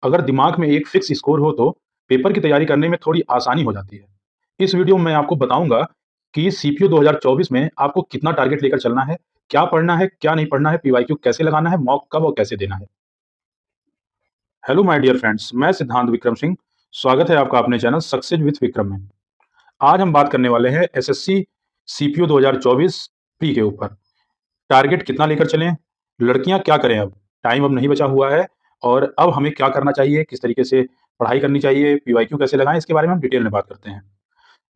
अगर दिमाग में एक फिक्स स्कोर हो तो पेपर की तैयारी करने में थोड़ी आसानी हो जाती है। इस वीडियो में मैं आपको बताऊंगा कि सीपीयू 2024 में आपको कितना टारगेट लेकर चलना है, क्या पढ़ना है, क्या नहीं पढ़ना है, पीवाईक्यू कैसे लगाना है, मॉक कब और कैसे देना है। हेलो माय डियर फ्रेंड्स, मैं सिद्धांत विक्रम सिंह। स्वागत है आपका अपने चैनल सक्सेस विथ विक्रम में। आज हम बात करने वाले हैं एसएससी सीपीयू 2024 प्री के ऊपर। टारगेट कितना लेकर चलें, लड़कियां क्या करें, अब टाइम अब नहीं बचा हुआ है और अब हमें क्या करना चाहिए, किस तरीके से पढ़ाई करनी चाहिए, पीवाईक्यू कैसे लगाएं, इसके बारे में हम डिटेल में बात करते हैं।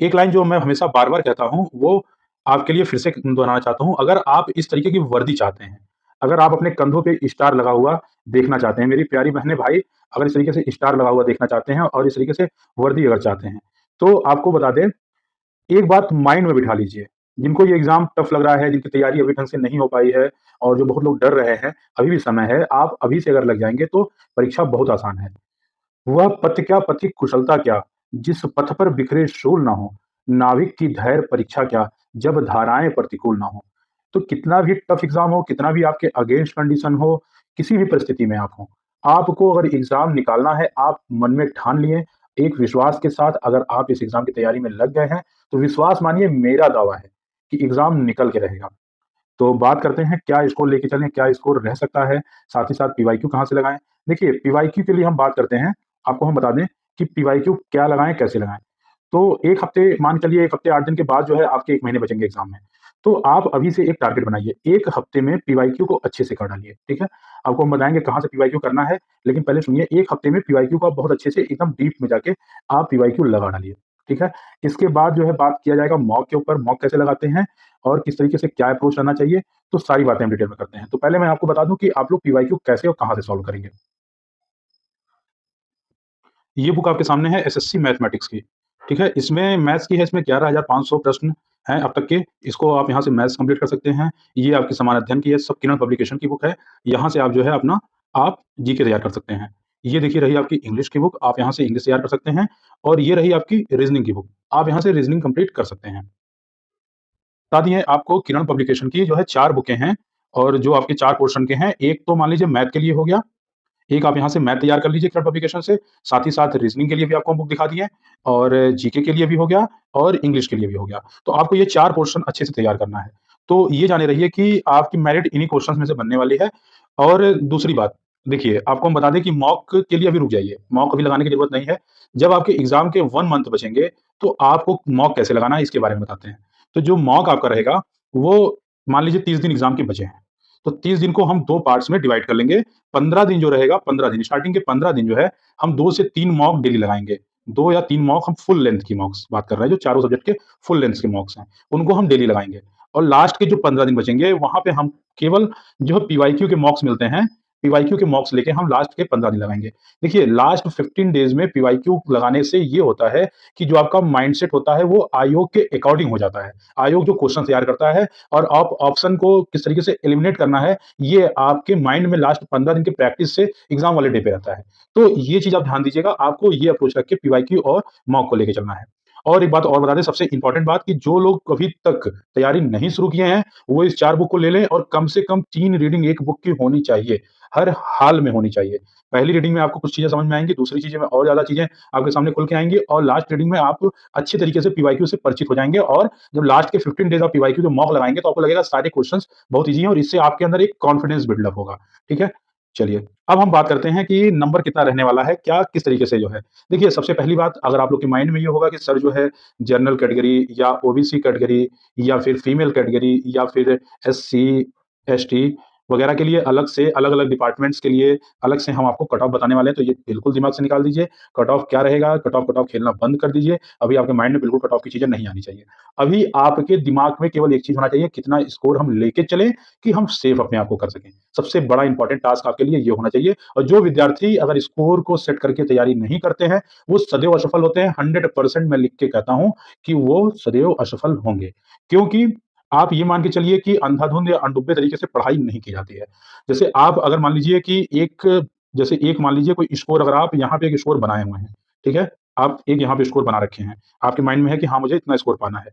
एक लाइन जो मैं हमेशा बार-बार कहता हूँ, वो आपके लिए फिर से दोहराना चाहता हूँ। अगर आप इस तरीके की वर्दी चाहते हैं, अगर आप अपने कंधों पे स्टार लगा हुआ देखना चाहते हैं, मेरी प्यारी बहनें, भाई, अगर इस तरीके से स्टार लगा हुआ देखना चाहते हैं और इस तरीके से वर्दी अगर चाहते हैं, तो आपको बता दें, एक बात माइंड में बिठा लीजिए। जिनको ये एग्ज़ाम टफ लग रहा है, जिनकी तैयारी अभी ढंग से नहीं हो पाई है और जो बहुत लोग डर रहे हैं, अभी भी समय है। आप अभी से अगर लग जाएँगे, तो परीक्षा बहुत आसान है। वह पथ क्या पथिक कुशलता क्या, जिस पथ पर बिखरे शूल ना हो, नाविक की धैर्य परीक्षा क्या, जब धाराएं प्रतिकूल ना हो। तो कितना भी टफ एग्जाम हो, कितना भी आपके अगेंस्ट कंडीशन हो, किसी भी परिस्थिति में आप हो, आपको अगर एग्जाम निकालना है, आप मन में ठान लिए, एक विश्वास के साथ अगर आप इस एग्जाम की तैयारी में लग गए हैं, तो विश्वास मानिए, मेरा दावा है कि एग्जाम निकल के रहेगा। तो बात करते हैं क्या स्कोर लेके चलें, क्या स्कोर रह सकता है, साथ ही साथ पीवाईक्यू कहाँ से लगाएँ? देखिए, पीवाईक्यू के लिए हम बात करते हैं, आपको हम बता दें कि पीवाईक्यू क्या लगाएँ, कैसे लगाएँ? तो 1 हफ्ते, मान के चलिए 1 हफ्ते 8 दिन के बाद जो है आपके 1 महीने बचेंगे एग्ज़ाम में। तो आप अभी से एक टारगेट बनाइए, 1 हफ्ते में पीवाईक्यू को अच्छे से कर डालिए, ठीक है? आपको हम बताएँगे कहाँ से पीवाईक्यू करना है, लेकिन पहले सुनिए, 1 हफ्ते में पीवाईक्यू को आप बहुत अच्छे से एकदम डीप में जाके आप पीवाईक्यू लगा डालिए, ठीक है? इसके बाद जो है बात किया जाएगा मॉक के ऊपर, मॉक कैसे लगाते हैं और किस तरीके से क्या अप्रोच रहना चाहिए, तो सारी बातें हम डिटेल में करते हैं। तो पहले मैं आपको बता दूँ कि आप लोग पीवाईक्यू कैसे और कहाँ से सॉल्व करेंगे। ये बुक आपके सामने है एसएससी मैथमेटिक्स की, ठीक है? इसमें मैथ्स की है, इसमें 11,500 प्रश्न हैं अब तक के। इसको आप यहाँ से मैथ्स कंप्लीट कर सकते हैं। ये आपकी समान अध्ययन की है, सब किरण पब्लिकेशन की बुक है। यहाँ से आप जो है अपना आप जीके तैयार कर सकते हैं। ये देखिए रही आपकी इंग्लिश की बुक, आप यहाँ से इंग्लिश तैयार कर सकते हैं और ये रही आपकी रीज़निंग की बुक, आप यहाँ से रीज़निंग कंप्लीट कर सकते हैं। बता दिए आपको किरण पब्लिकेशन की जो है 4 बुकें हैं और जो आपके 4 पोर्शन के हैं। एक तो मान लीजिए मैथ के लिए हो गया, एक आप यहाँ से मैथ तैयार कर लीजिए किरण पब्लिकेशन से, साथ ही साथ रीज़निंग के लिए भी आपको हम बुक दिखा दी है और जीके के लिए भी हो गया और इंग्लिश के लिए भी हो गया। तो आपको ये 4 पोर्शन अच्छे से तैयार करना है। तो ये जाने रहिए कि आपकी मेरिट इन्हीं क्वेश्चंस में से बनने वाली है। और दूसरी बात, देखिए आपको हम बता दें कि मॉक के लिए अभी रुक जाइए, मॉक अभी लगाने की ज़रूरत नहीं है। जब आपके एग्ज़ाम के 1 मंथ बचेंगे, तो आपको मॉक कैसे लगाना है इसके बारे में बताते हैं। तो जो मॉक आपका रहेगा, वो मान लीजिए 30 दिन एग्ज़ाम के बचे हैं, तो 30 दिन को हम 2 पार्ट्स में डिवाइड कर लेंगे। 15 दिन जो रहेगा, 15 दिन स्टार्टिंग के 15 दिन जो है, हम 2 से 3 मॉक डेली लगाएँगे। 2 या 3 मॉक हम फुल लेंथ की मॉक्स बात कर रहे हैं, जो चारों सब्जेक्ट के फुल लेंथ के मॉक्स हैं, उनको हम डेली लगाएँगे। और लास्ट के जो 15 दिन बचेंगे, वहाँ पे हम केवल जो है पीवाईक्यू के मॉक्स मिलते हैं, पीवाईक्यू के मॉक्स लेके हम लास्ट के 15 दिन लगाएँगे। देखिए, लास्ट 15 डेज़ में पीवाईक्यू लगाने से ये होता है कि जो आपका माइंडसेट होता है, वो आयोग के अकॉर्डिंग हो जाता है। आयोग जो क्वेश्चन तैयार करता है और आप ऑप्शन को किस तरीके से एलिमिनेट करना है, ये आपके माइंड में लास्ट 15 दिन की प्रैक्टिस से एग्ज़ाम वाले डे पे रहता है। तो ये चीज़ आप ध्यान दीजिएगा, आपको ये अप्रोच रख के पीवाईक्यू और मॉक को लेके चलना है। और एक बात और बता दें, सबसे इम्पोर्टेंट बात, कि जो लोग अभी तक तैयारी नहीं शुरू किए हैं, वो इस 4 बुक को ले लें और कम से कम 3 रीडिंग 1 बुक की होनी चाहिए, हर हाल में होनी चाहिए। पहली रीडिंग में आपको कुछ चीज़ें समझ में आएँगी, दूसरी चीज़ें में और ज़्यादा चीज़ें आपके सामने खुल के आएँगी और लास्ट रीडिंग में आप अच्छे तरीके से पीवाईक्यू से परिचित हो जाएँगे और जब लास्ट के 15 डेज़ आप पीवाईक्यू जो मॉक लगाएँगे, तो आपको लगेगा सारे क्वेश्चंस बहुत ईज़ी हैं और इससे आपके अंदर एक कॉन्फिडेंस बिल्डअप होगा, ठीक है? चलिए, अब हम बात करते हैं कि नंबर कितना रहने वाला है, क्या किस तरीके से जो है। देखिए, सबसे पहली बात, अगर आप लोग के माइंड में ये होगा कि सर जो है जनरल कैटेगरी या ओबीसी कैटेगरी या फिर फीमेल कैटेगरी या फिर एससी, एसटी वगैरह के लिए अलग से, अलग-अलग डिपार्टमेंट्स के लिए अलग से हम आपको कट ऑफ बताने वाले हैं, तो ये बिल्कुल दिमाग से निकाल दीजिए। कट ऑफ क्या रहेगा, कट ऑफ खेलना बंद कर दीजिए। अभी आपके माइंड में बिल्कुल कट ऑफ की चीज़ें नहीं आनी चाहिए। अभी आपके दिमाग में केवल एक चीज़ होना चाहिए, कितना स्कोर हम लेके चलें कि हम सेफ अपने आप को कर सकें। सबसे बड़ा इंपॉर्टेंट टास्क आपके लिए ये होना चाहिए। और जो विद्यार्थी अगर स्कोर को सेट करके तैयारी नहीं करते हैं, वो सदैव असफल होते हैं। 100% मैं लिख के कहता हूँ कि वो सदैव असफल होंगे। क्योंकि आप ये मान के चलिए कि अंधाधुंध या अनडुब्बे तरीके से पढ़ाई नहीं की जाती है। जैसे आप अगर मान लीजिए कि एक मान लीजिए कोई स्कोर, अगर आप यहाँ पे एक स्कोर बनाए हुए हैं, ठीक है? आप एक यहाँ पे स्कोर बना रखे हैं। आपके माइंड में है कि हाँ, मुझे इतना स्कोर पाना है।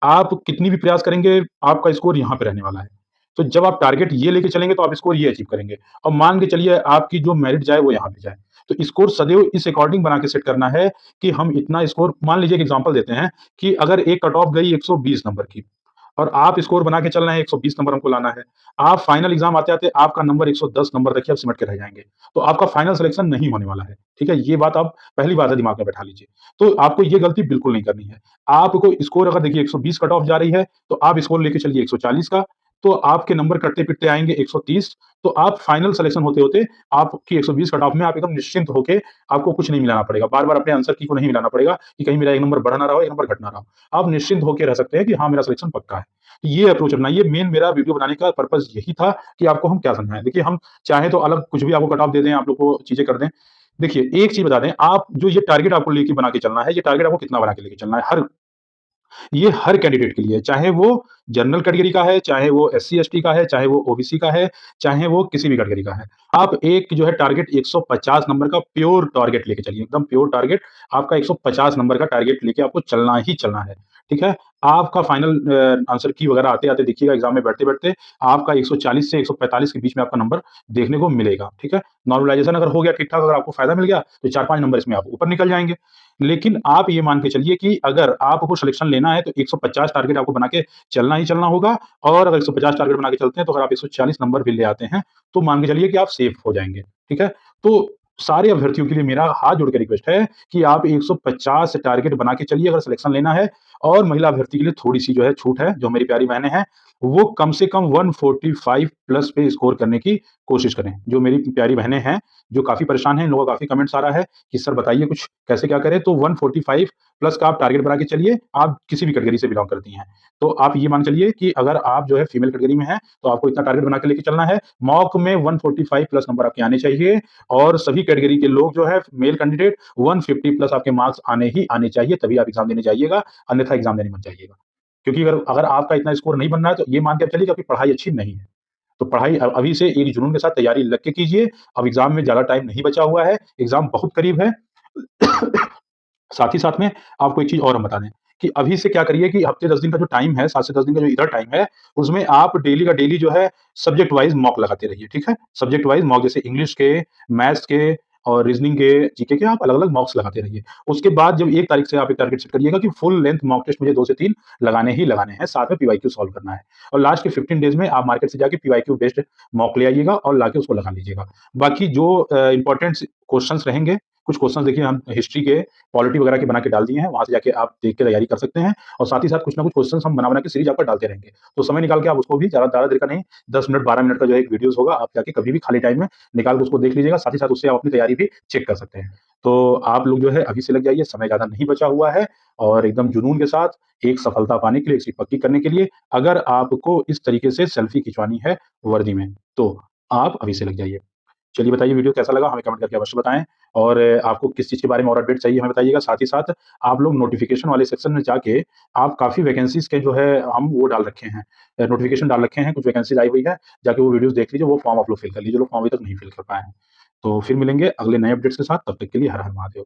आप कितनी भी प्रयास करेंगे, आपका स्कोर यहाँ पे रहने वाला है। तो जब आप टारगेट ये लेके चलेंगे तो आप स्कोर ये अचीव करेंगे। और मान के चलिए आपकी जो मेरिट जाए वो यहाँ पे जाए। तो स्कोर सदैव इस अकॉर्डिंग बना के सेट करना है कि हम इतना स्कोर, मान लीजिए एक एग्ज़ाम्पल देते हैं कि अगर एक कट ऑफ गई 120 नंबर की और आप स्कोर बना के चल रहे हैं 120 नंबर हमको लाना है। आप फाइनल एग्ज़ाम आते-आते आपका नंबर 110 नंबर देखिए आप सिमट के रह जाएँगे। तो आपका फाइनल सिलेक्शन नहीं होने वाला है। ठीक है? ये बात आप पहली बात है दिमाग में बैठा लीजिए। तो आपको ये गलती बिल्कुल नहीं करनी है। आपको स्कोर अगर देखिए 120 कट ऑफ जा रही है, तो आप स्कोर लेके चलिए 140 का, तो आपके नंबर कटते-पिटते आएँगे 130, तो आप फाइनल सिलेक्शन होते-होते आपकी 120 कट ऑफ में आप एकदम निश्चिंत होके आपको कुछ नहीं मिलाना पड़ेगा। बार-बार अपने आंसर की को नहीं मिलाना पड़ेगा कि कहीं मेरा 1 नंबर बढ़ ना रहा हो, 1 नंबर घट ना रहा हो। आप निश्चिंत होके रह सकते हैं कि हाँ, मेरा सिलेक्शन पक्का है। ये अप्रोच अपनाइए। मेन मेरा वीडियो बनाने का पर्पज़ यही था कि आपको हम क्या समझाएँ। देखिए हम चाहें तो अलग कुछ भी आपको कट ऑफ दे दें, आप लोग को चीज़ें कर दें। देखिए एक चीज़ बता दें, आप जो ये टारगेट आपको लेके बना के चलना है, ये टारगेट आपको कितना बना के लेके चलना है? ये हर कैंडिडेट के लिए है, चाहे वो जनरल कैटेगरी का है, चाहे वो एससी-एसटी का है, चाहे वो ओबीसी का है, चाहे वो किसी भी कैटेगरी का है। आप एक जो है टारगेट 150 नंबर का प्योर टारगेट लेके चलिए, एकदम प्योर टारगेट आपका 150 नंबर का टारगेट लेके आपको चलना ही चलना है, ठीक है? आपका फाइनल आंसर की वगैरह आते-आते देखिएगा एग्ज़ाम में बैठते-बैठते आपका 140 से 145 के बीच में आपका नंबर देखने को मिलेगा, ठीक है? नॉर्मलाइज़ेशन अगर हो गया ठीक-ठाक, अगर आपको फ़ायदा मिल गया, तो 4-5 नंबर इसमें आप ऊपर निकल जाएँगे। लेकिन आप ये मान के चलिए कि अगर आपको सिलेक्शन लेना है तो 150 टारगेट आपको बना के चलना ही चलना होगा, और अगर 150 टारगेट बना के चलते हैं तो अगर आप 140 नंबर भी ले आते हैं, तो मान के चलिए कि आप सेफ हो जाएँगे, ठीक है? तो सारे अभ्यर्थियों के लिए मेरा हाथ जोड़ के रिक्वेस्ट है कि आप 150 टारगेट बना के चलिए अगर सिलेक्शन लेना है, और महिला अभ्यर्थी के लिए थोड़ी-सी जो है छूट है, जो मेरी प्यारी बहनें हैं, वो कम से कम 145 प्लस पे स्कोर करने की कोशिश करें। जो मेरी प्यारी बहनें हैं, जो काफ़ी परेशान हैं, इन लोगों का काफ़ी कमेंट्स आ रहा है कि सर बताइए कुछ कैसे क्या करें? तो 145 प्लस का आप टारगेट बना के चलिए, आप किसी भी कैटेगरी से बिलॉन्ग करती हैं। तो आप ये मान चलिए कि अगर आप जो है फीमेल कैटेगरी में हैं, तो आपको इतना टारगेट बना के लेके चलना है। मॉक में 145 प्लस नंबर आपके आने चाहिए, और सभी कैटेगरी के लोग जो है मेल कैंडिडेट 150 प्लस आपके मार्क्स आने ही आने चाहिए, तभी आप एग्ज़ाम देने जाइएगा, अन्यथा एग्ज़ाम देने मत जाइएगा। क्योंकि अगर अगर आपका इतना स्कोर नहीं बन रहा है, तो ये मान के आप चलिए कि आपकी पढ़ाई अच्छी नहीं है। तो पढ़ाई अभी से एक जुनून के साथ तैयारी लग के कीजिए। अब एग्ज़ाम में ज़्यादा टाइम नहीं बचा हुआ है, एग्ज़ाम बहुत करीब है। साथ ही साथ में आपको एक चीज़ और हम बता दें कि अभी से क्या करिए कि हफ़्ते 10 दिन का जो टाइम है, 7 से 10 दिन का जो इधर टाइम है, उसमें आप डेली का डेली जो है सब्जेक्ट वाइज़ मॉक लगाते रहिए, ठीक है? सब्जेक्ट वाइज़ मॉक, जैसे इंग्लिश के, मैथ्स के और रीज़निंग के, जीके के आप अलग-अलग मॉक्स लगाते रहिए। उसके बाद जब 1 तारीख से आप एक टारगेट सेट करिएगा कि फुल लेंथ मॉक टेस्ट मुझे 2 से 3 लगाने ही लगाने हैं, साथ में पीवाईक्यू सॉल्व करना है। और लास्ट के 15 डेज़ में आप मार्केट से जाके पीवाईक्यू बेस्ड मॉक ले आइएगा और लाके उसको लगा लीजिएगा। बाकी जो इम्पोर्टेंट क्वेश्चन्स रहेंगे, कुछ क्वेश्चन्स देखिए हम हिस्ट्री के, पॉलिटी वगैरह के बना के डाल दिए हैं, वहाँ से जाके आप देख के तैयारी कर सकते हैं, और साथ ही साथ कुछ ना कुछ क्वेश्चन्स हम बना-बना के सीरीज़ आपका डालते रहेंगे। तो समय निकाल के आप उसको भी ज़्यादा ज़्यादा देर का नहीं, 10 मिनट 12 मिनट का जो है एक वीडियोज़ होगा, आप जाके कभी भी खाली टाइम में निकाल के उसको देख लीजिएगा, साथ ही साथ उससे आप अपनी तैयारी भी चेक कर सकते हैं। तो आप लोग जो है अभी से लग जाइए, समय ज़्यादा नहीं बचा हुआ है, और एकदम जुनून के साथ एक सफलता पाने के लिए, एक सीट पक्की करने के लिए, अगर आपको इस तरीके से सेल्फी खिंचवानी है वर्दी में, तो आप अभी से लग जाइए। चलिए बताइए वीडियो कैसा लगा, हमें कमेंट करके अवश्य बताएँ, और आपको किस चीज़ के बारे में और अपडेट चाहिए हमें बताइएगा। साथ ही साथ आप लोग नोटिफ़िकेशन वाले सेक्शन में जाके आप काफ़ी वैकेंसीज़ के जो है हम वो डाल रखे हैं, नोटिफ़िकेशन डाल रखे हैं, कुछ वैकेंसीज़ आई हुई है, जाके वो वीडियोज़ देख लीजिए, वो फॉर्म आप लोग फिल कर लीजिए, जो लोग फॉर्म अभी तक नहीं फिल कर पाए हैं। तो फिर मिलेंगे अगले नए अपडेट्स के साथ, तब तक के लिए हर हर महादेव।